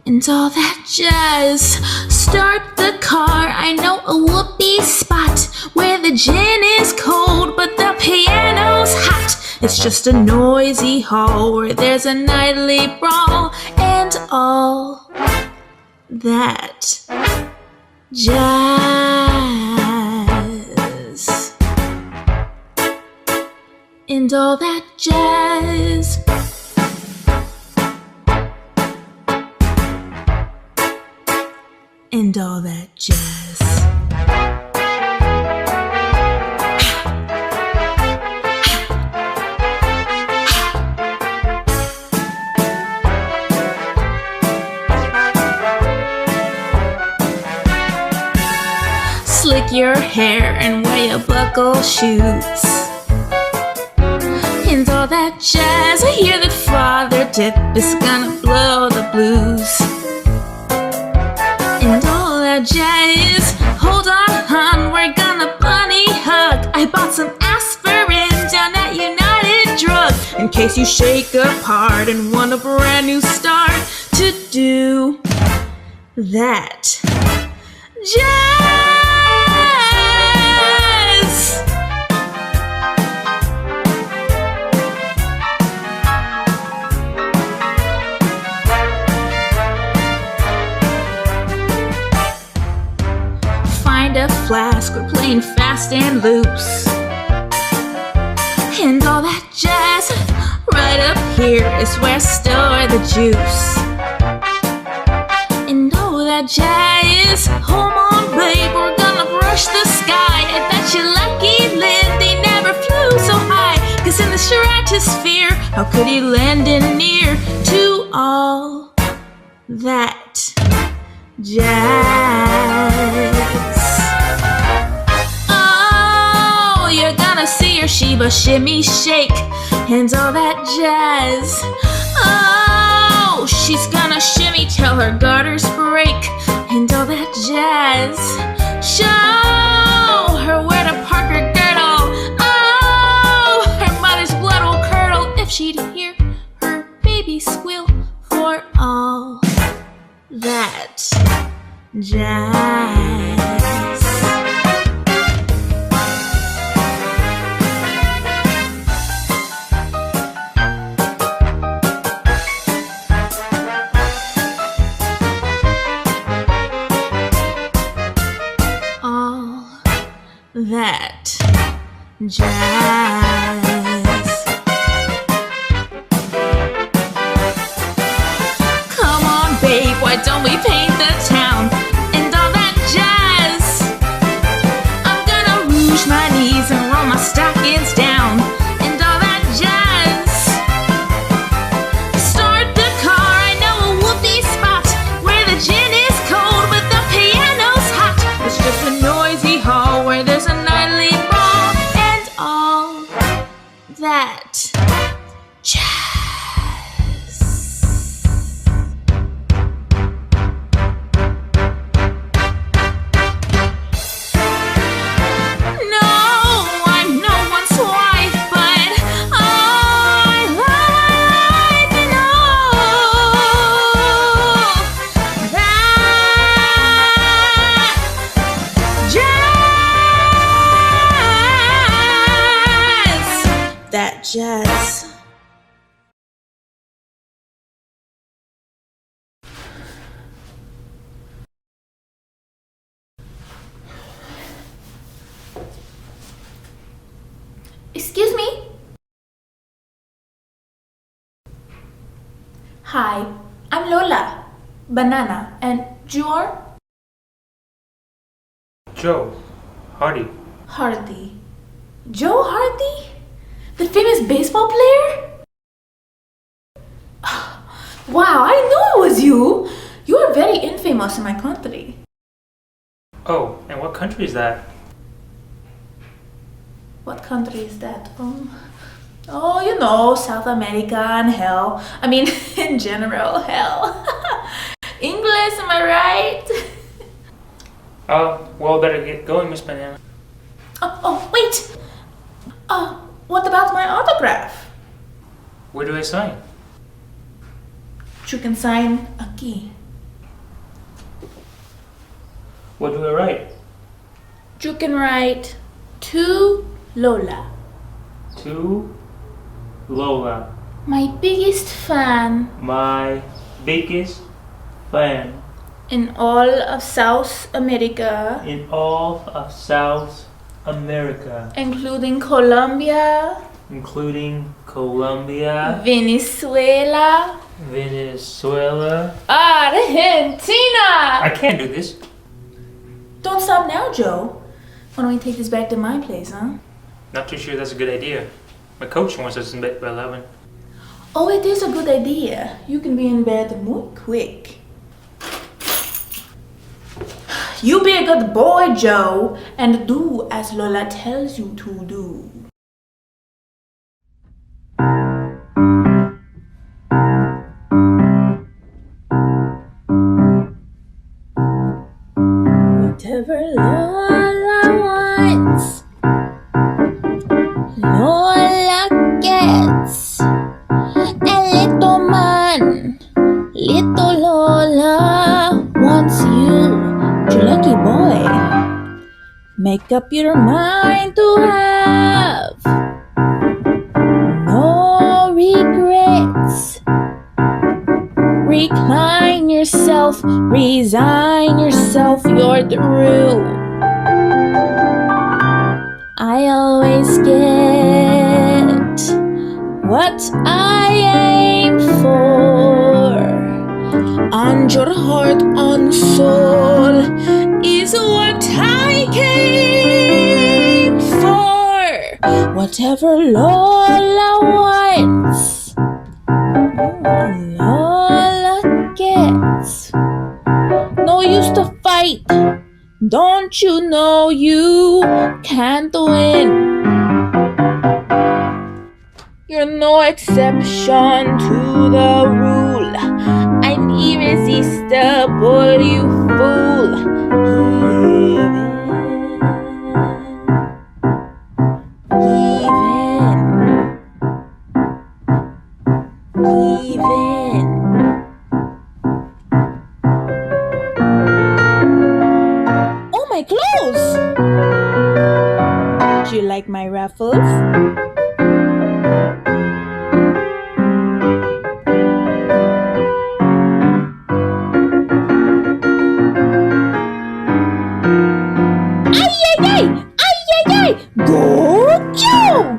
And all that jazz, start the car, I know a whoopee spot where the gin is cold but the piano's hot. It's just a noisy hall where there's a nightly brawl and all that jazz. And all that jazz. And all that jazz. Slick your hair and wear your buckle shoes. And all that jazz. I hear that Father Tip is gonna blow the blues. And all that jazz. Hold on, hon, we're gonna bunny hug. I bought some aspirin down at United Drug in case you shake apart and want a brand new start to do that jazz. Find a flask, we're playing fast and loose. And all that jazz, right up here is where I store the juice. And all that jazz, hold on babe, we're gonna brush the sky. I bet you lucky Lindy never flew so high. Cause in the stratosphere, how could he land in near to all that jazz? Oh, you're gonna wanna see her Sheba shimmy shake and all that jazz. Oh, she's gonna shimmy till her garters break and all that jazz. Show her where to park her girdle. Oh, her mother's blood will curdle if she'd hear her baby squeal for all that jazz. All that jazz. Come on, babe, why don't we paint the town and all that jazz? I'm gonna rouge my knees and roll my stockings down and all that jazz. Start the car, I know a whoopee spot where the gin is cold but the piano's hot. It's just a noisy hall where there's a nightly ball and all that jazz. No, I'm no one's wife, but I live in all that jazz. Excuse me? Hi, I'm Lola, Banana, and you are? Joe Hardy. Hardy. Joe Hardy? The famous baseball player? Wow, I knew it was you! You are very infamous in my country. Oh, and what country is that? What country is that from? Oh, you know, South America and hell. I mean, in general, hell. English, am I right? Well, better get going, Miss Banana. Oh, wait! What about my autograph? Where do I sign? You can sign aquí. What do I write? You can write to Lola, To Lola, my biggest fan my biggest fan in all of South America, in all of South America, including Colombia, including Colombia, Venezuela, Venezuela. Argentina! I can't do this. Don't stop now, Joe. Why don't we take this back to my place, huh? Not too sure that's a good idea. My coach wants us in bed by 11. Oh, it is a good idea. You can be in bed more quick. You be a good boy, Joe, and do as Lola tells you to do. Whatever Lola wants, Lola gets. And little man, little Lola wants you lucky boy. Make up your mind to have no regrets. Recline yourself, resign yourself, you're through. I always get what I aim for, and your heart and soul is what I came for. Whatever Lola wants, Lola gets. No use to fight, don't you know you can't win? You're no exception to the rule. I'm irresistible, you fool. Even. Oh, my clothes! Do you like my ruffles? Go Joe!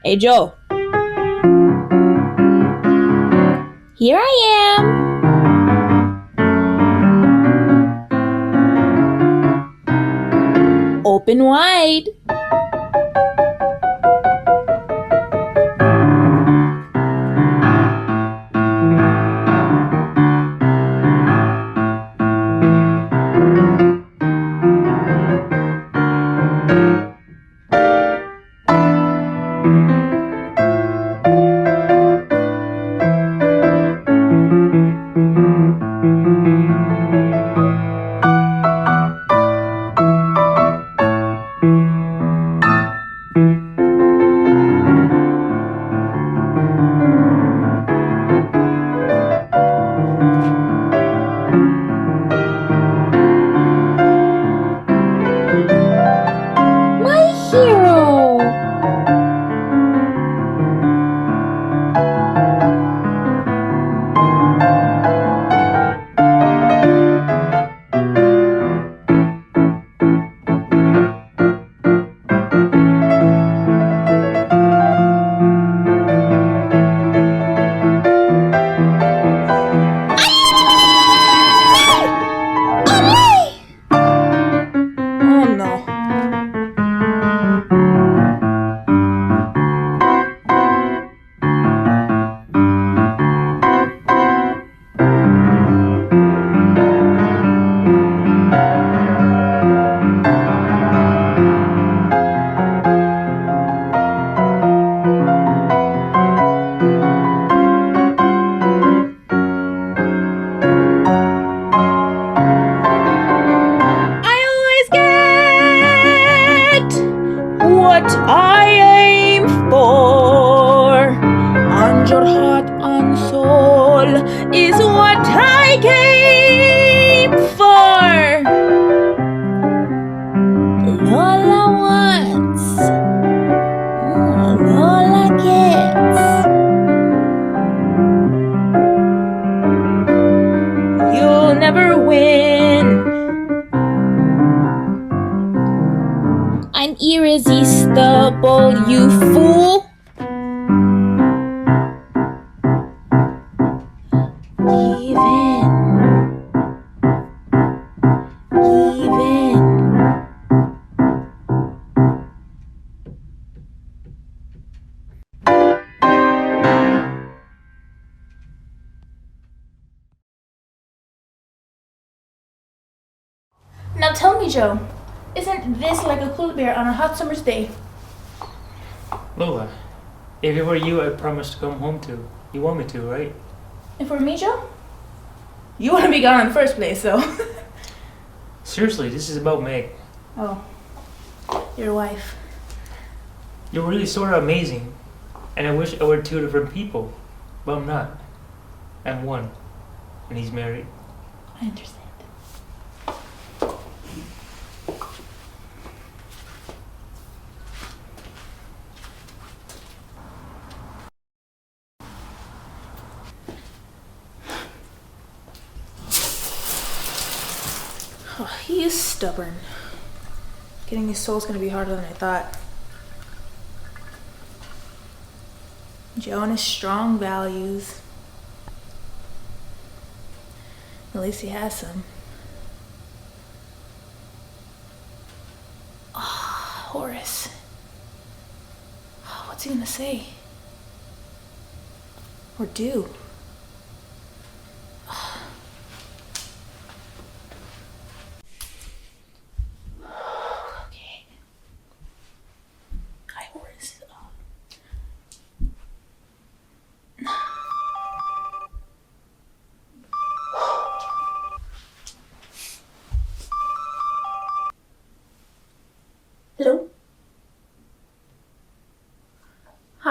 Hey Joe. Here I am. Open wide. I'm irresistible, you fool. Give in. Give in. Now tell me, Joe, isn't this like a cool bear on a hot summer's day? Lola, if it were you, I'd promise to come home to. You want me to, right? And for me, Joe? You want to be gone in the first place, so. Seriously, this is about Meg. Oh, your wife. You're really sort of amazing, and I wish I were two different people, but I'm not. I'm one, and he's married. I understand. Oh, he is stubborn. Getting his soul's gonna be harder than I thought. Joe and his strong values. At least he has some. Oh, Horace. Oh, what's he gonna say? Or do? Okay. Hi, Horace.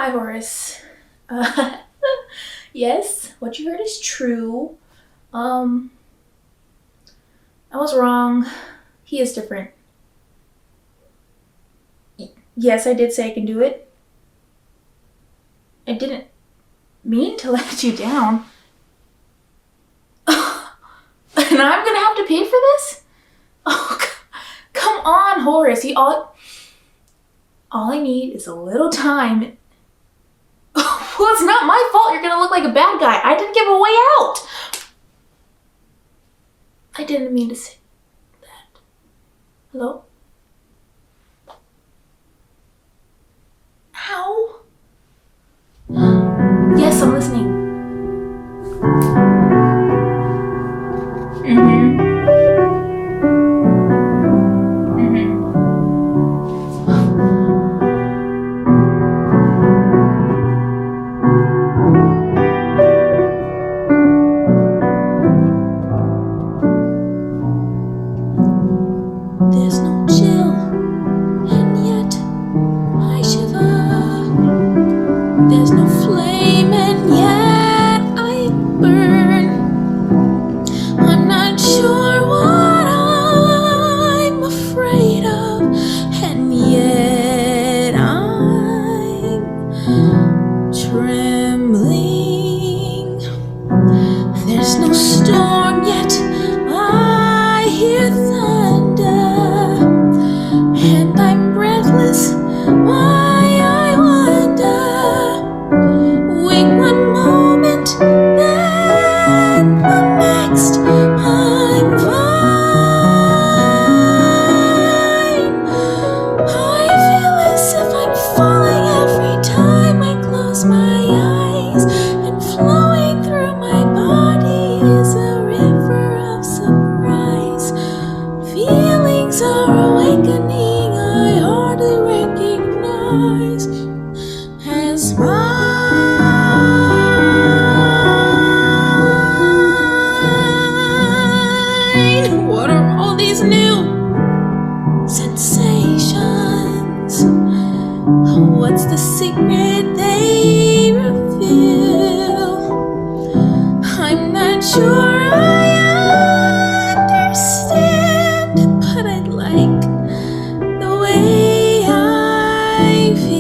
Hi, Horace. Yes, what you heard is true. I was wrong. He is different. Yes, I did say I can do it. I didn't mean to let you down. And I'm gonna have to pay for this? Oh, come on, Horace. All I need is a little time. Well, it's not my fault you're gonna look like a bad guy. I didn't give a way out. I didn't mean to say that. Hello? Ow. Yes, I'm listening. There's no chill, and yet I shiver. There's no flame, and yet I burn. I'm not sure what I'm afraid of, and yet I'm trembling. There's no storm, yet I hear thunder, and I'm breathless. Why, I wonder. Wait one moment, then the next, I'm fine. I feel as if I'm falling every time I close my eyes, and flowing through my body is a river of surprise. Feelings are awakening I hardly recognize as mine. What are all these new sensations? What's the secret they reveal? I'm not sure I understand, but I'd like the way I feel.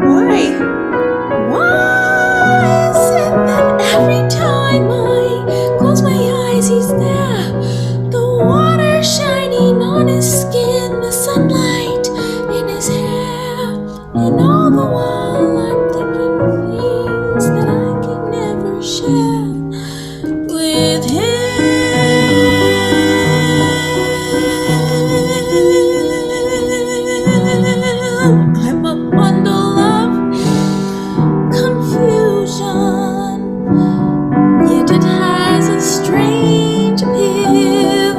Why? Why is it that every time I close my eyes, he's there? The water shining on his skin, the sunlight in his hair, and all the while I'm thinking things that I can never share with him. I'm a bundle of confusion, yet it has a strange appeal.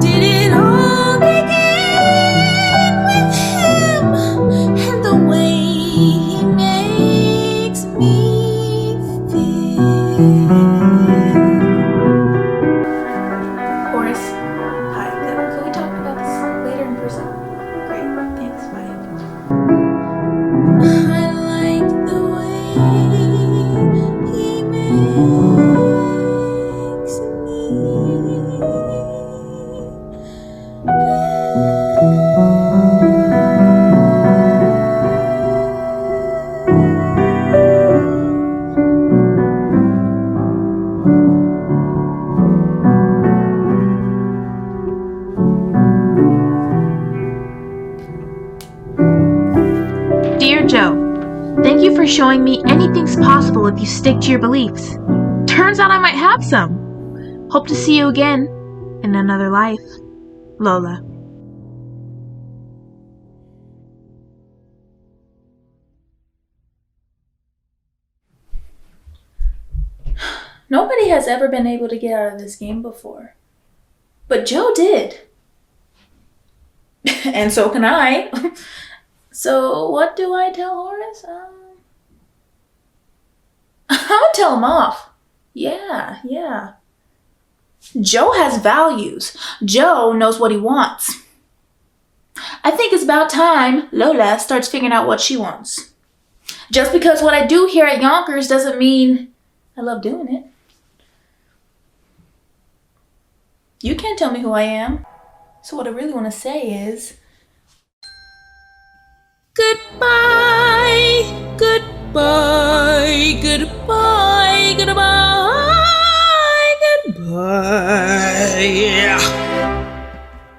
Did it all begin with him and the way he makes me feel? Horace, hi. Can we talk about this later in person? Great, thanks, bye. I like the way he makes me Dear Joe, thank you for showing me anything's possible if you stick to your beliefs. Turns out I might have some. Hope to see you again in another life. Lola. Nobody has ever been able to get out of this game before. But Joe did. And so can I. So what do I tell Horace? I'm gonna tell him off. Yeah. Joe has values. Joe knows what he wants. I think it's about time Lola starts figuring out what she wants. Just because what I do here at Yonkers doesn't mean I love doing it. You can't tell me who I am. So what I really want to say is... Goodbye, goodbye, goodbye, goodbye, goodbye.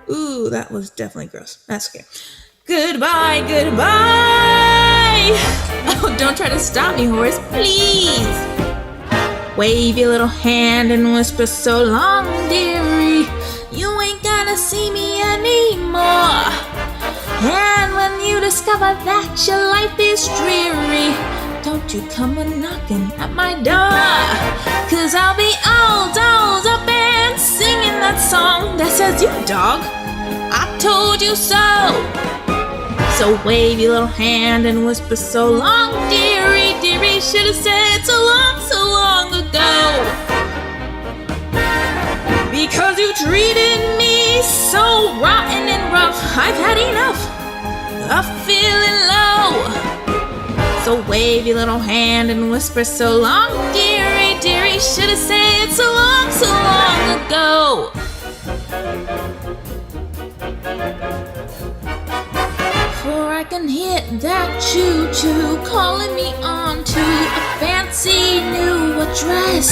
Ooh, that was definitely gross. That's okay. Goodbye, goodbye. Oh, don't try to stop me, Horace, please. Wave your little hand and whisper so long, dearie. You ain't gotta see me anymore. And when you discover that your life is dreary, don't you come a-knocking at my door. 'Cause I'll be all dolled up and singing that song that says, you dog, I told you so. So wave your little hand and whisper so long, dearie, dearie, should've said so long ago. Because you treated me so rotten and rough, I've had enough of feeling low. So wave your little hand and whisper so long, dearie, dearie, should've said so long ago. For I can hit that choo-choo calling me on to a fancy new address.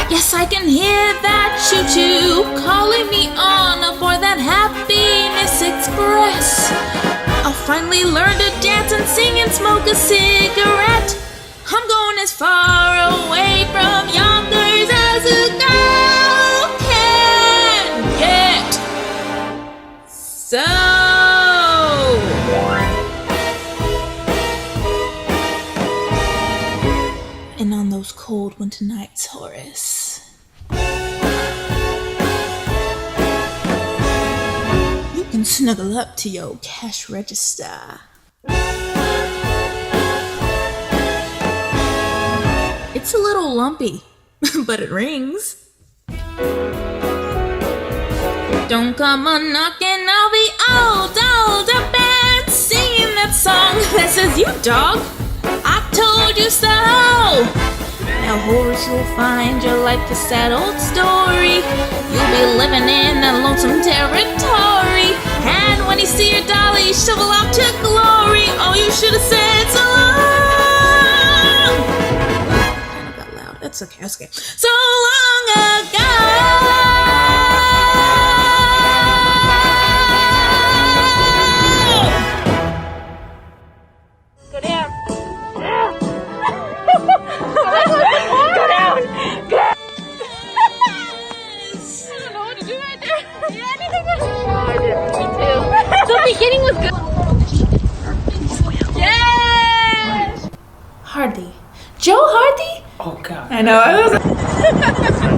Yes, I can hear that choo-choo calling me on aboard that Happiness Express. I'll finally learn to dance and sing and smoke a cigarette. I'm going as far away from Yonkers as a girl can get. So... And on those cold winter nights, Horace, you can snuggle up to your cash register. It's a little lumpy, but it rings. Don't come a knocking, I'll be all dolled up and singing that song that says, you dog, I told you so. Now Horace, you'll find your life a sad old story. You'll be living in a lonesome territory. And when you see your dolly shovel off to glory, oh, you should have said so long. Kind of got loud. That's okay. That's okay. So long ago. Go down. Go down. Go. I don't know what to do right there. Yeah, I think I did. Me too. The beginning was good. Yes. Hardy. Joe Hardy? Oh God. I know. I was.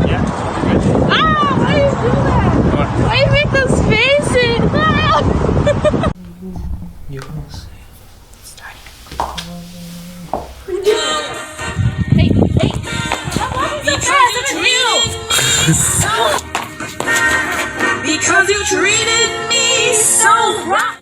Yeah. Why do you do that? Why do you make those faces? You gonna say? Hey! Stop walking so fast! It's real! Because you treated me so rotten.